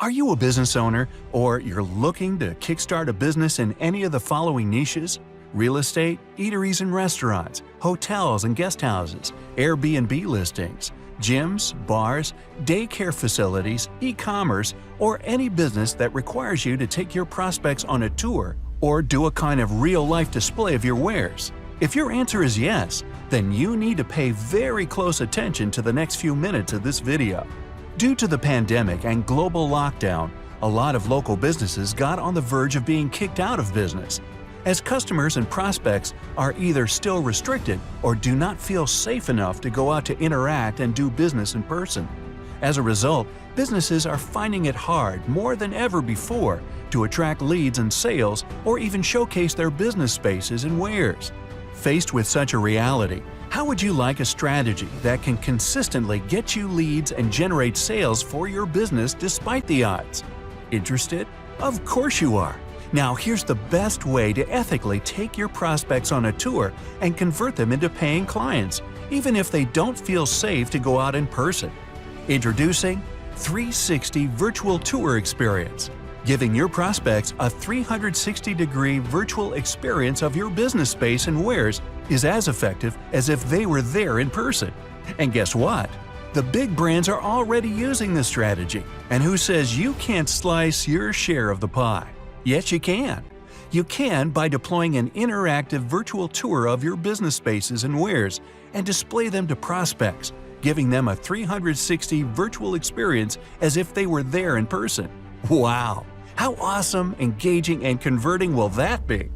Are you a business owner, or you're looking to kickstart a business in any of the following niches? Real estate, eateries and restaurants, hotels and guest houses, Airbnb listings, gyms, bars, daycare facilities, e-commerce, or any business that requires you to take your prospects on a tour or do a kind of real-life display of your wares? If your answer is yes, then you need to pay very close attention to the next few minutes of this video. Due to the pandemic and global lockdown, a lot of local businesses got on the verge of being kicked out of business, as customers and prospects are either still restricted or do not feel safe enough to go out to interact and do business in person. As a result, businesses are finding it hard more than ever before to attract leads and sales or even showcase their business spaces and wares. Faced with such a reality, how would you like a strategy that can consistently get you leads and generate sales for your business despite the odds? Interested? Of course you are! Now here's the best way to ethically take your prospects on a tour and convert them into paying clients, even if they don't feel safe to go out in person. Introducing 360 Virtual Tour Experience, giving your prospects a 360-degree virtual experience of your business space and wares is as effective as if they were there in person. And guess what? The big brands are already using this strategy, and who says you can't slice your share of the pie? Yes, you can. You can by deploying an interactive virtual tour of your business spaces and wares and display them to prospects, giving them a 360 virtual experience as if they were there in person. Wow! How awesome, engaging, and converting will that be?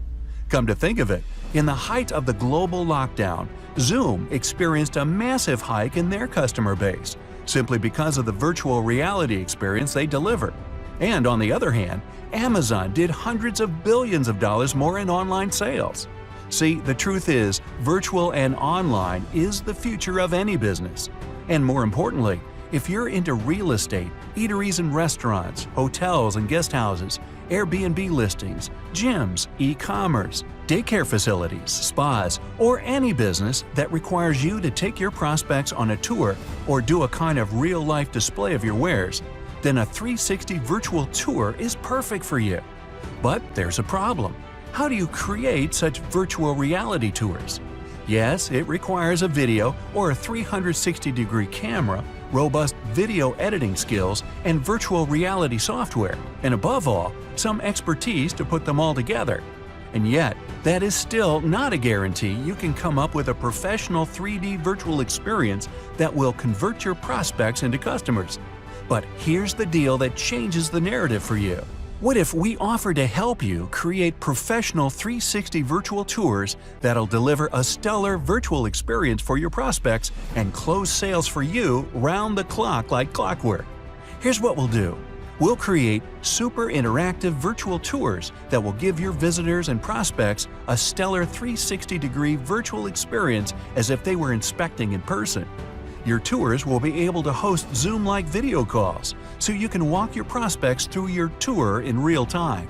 Come to think of it, in the height of the global lockdown, Zoom experienced a massive hike in their customer base, simply because of the virtual reality experience they deliver. And on the other hand, Amazon did hundreds of billions of dollars more in online sales. See, the truth is, virtual and online is the future of any business. And more importantly, if you're into real estate, eateries and restaurants, hotels and guest houses, Airbnb listings, gyms, e-commerce, daycare facilities, spas, or any business that requires you to take your prospects on a tour or do a kind of real-life display of your wares, then a 360 virtual tour is perfect for you. But there's a problem. How do you create such virtual reality tours? Yes, it requires a video or a 360-degree camera, robust video editing skills, and virtual reality software, and above all, some expertise to put them all together. And yet, that is still not a guarantee you can come up with a professional 3D virtual experience that will convert your prospects into customers. But here's the deal that changes the narrative for you. What if we offer to help you create professional 360 virtual tours that'll deliver a stellar virtual experience for your prospects and close sales for you round the clock like clockwork? Here's what we'll do. We'll create super interactive virtual tours that will give your visitors and prospects a stellar 360-degree virtual experience as if they were inspecting in person. Your tours will be able to host Zoom-like video calls, so you can walk your prospects through your tour in real time.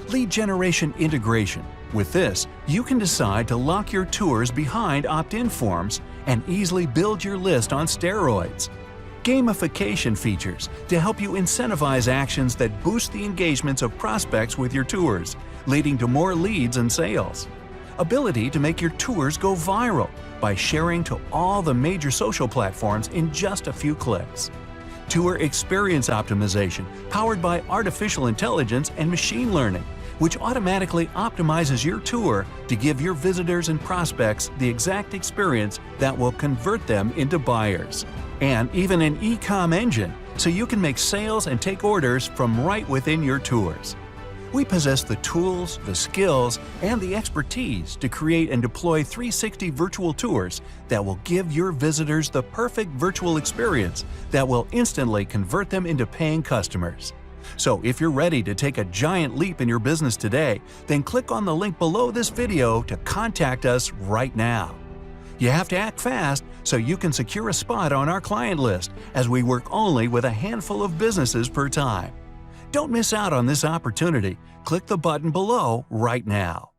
Lead generation integration. With this, you can decide to lock your tours behind opt-in forms and easily build your list on steroids. Gamification features to help you incentivize actions that boost the engagements of prospects with your tours, leading to more leads and sales. Ability to make your tours go viral by sharing to all the major social platforms in just a few clicks. Tour experience optimization powered by artificial intelligence and machine learning, which automatically optimizes your tour to give your visitors and prospects the exact experience that will convert them into buyers. And even an e-com engine, so you can make sales and take orders from right within your tours. We possess the tools, the skills, and the expertise to create and deploy 360 virtual tours that will give your visitors the perfect virtual experience that will instantly convert them into paying customers. So if you're ready to take a giant leap in your business today, then click on the link below this video to contact us right now. You have to act fast so you can secure a spot on our client list, as we work only with a handful of businesses per time. Don't miss out on this opportunity. Click the button below right now.